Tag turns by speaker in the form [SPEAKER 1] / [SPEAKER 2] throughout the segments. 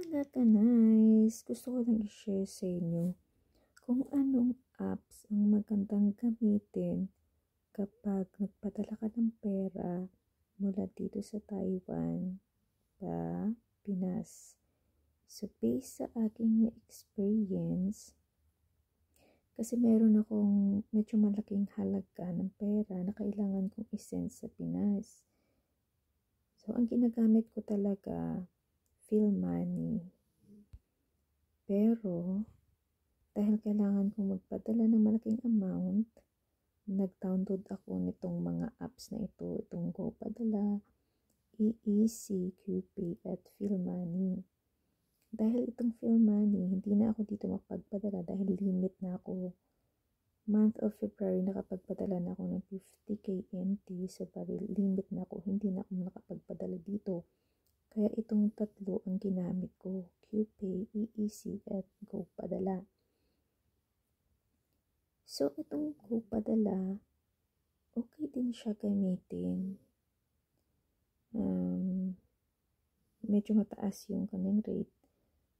[SPEAKER 1] mga kanais, gusto ko lang i-share sa inyo kung anong apps ang magandang gamitin kapag nagpadala ka ng pera mula dito sa Taiwan sa Pinas. So, based sa aking experience, kasi meron akong medyo malaking halaga ng pera na kailangan kong isend sa Pinas. So, ang ginagamit ko talaga, PhilMoney. Pero, dahil kailangan kong magpadala ng malaking amount, nag-download ako nitong mga apps na ito, itong GoPadala, EEC, QPay, at PhilMoney. Dahil itong PhilMoney, hindi na ako dito makapagpadala dahil limit na ako. Month of February, nakapagpadala na ako ng 50k NT, so bali limit na ako, hindi na ako nakapagpadala dito. Kaya itong tatlo ang ginamit ko, QPay, EEC, at GoPadala. So, itong GoPadala, okay din siya gamitin. Medyo mataas yung kanyang rate.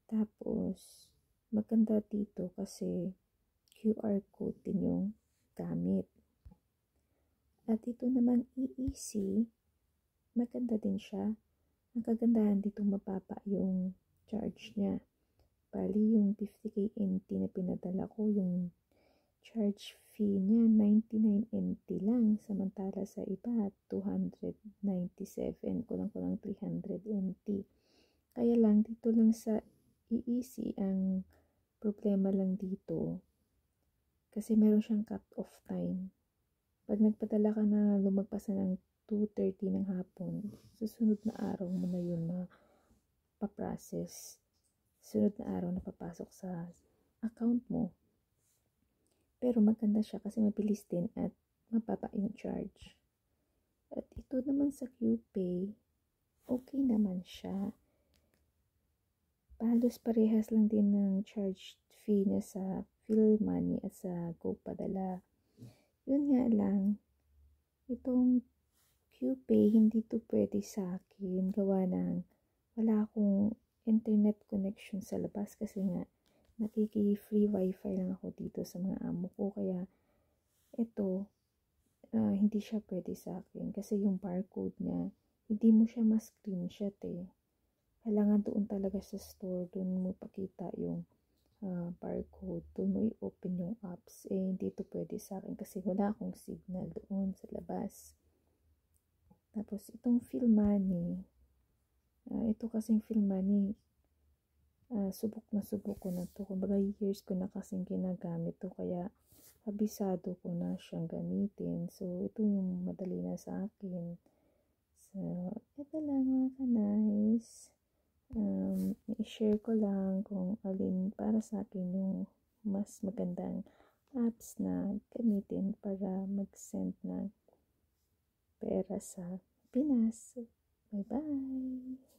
[SPEAKER 1] Tapos, maganda dito kasi QR code din yung gamit. At ito naman EEC, maganda din siya. Ang kagandahan dito mababa yung charge niya. Bali yung 50k NT na pinadala ko, yung charge fee niya 99 NT lang. Samantala sa iba, 297. Kulang-kulang 300 NT. Kaya lang, dito lang sa EEC, ang problema lang dito, kasi meron siyang cut-off time. Pag nagpadala ka na lumagpas na ng 2:30 ng hapon, susunod na araw mo na yun mapaprocess. Sunod na araw na papasok sa account mo. Pero maganda siya kasi mabilis din at mababa yung charge. At ito naman sa QPay, okay naman siya. Halos parehas lang din ng charge fee niya sa PhilMoney at sa GoPadala. Yun nga lang, itong QPay hindi to pwede sa akin. Gawa ng wala akong internet connection sa labas kasi nga nakiki-free wifi lang ako dito sa mga amo ko. Kaya ito, hindi siya pwede sa akin kasi yung barcode niya, hindi mo siya ma-screenshot eh. Kailangan doon talaga sa store, doon mo pakita yung barcode, doon mo i-open yung apps. Hindi ito pwede sa akin kasi wala akong signal doon sa labas. Tapos itong PhilMoney, ito kasing PhilMoney, subok ko na to. Kumbaga years ko na kasing ginagamit to, kaya kabisado ko na siyang gamitin. So, ito yung madali na sa akin. So, ito lang mga kanais. I-share ko lang kung alin para sa akin yung mas magandang apps na gamitin para mag-send ng pera sa Pinas. Bye-bye!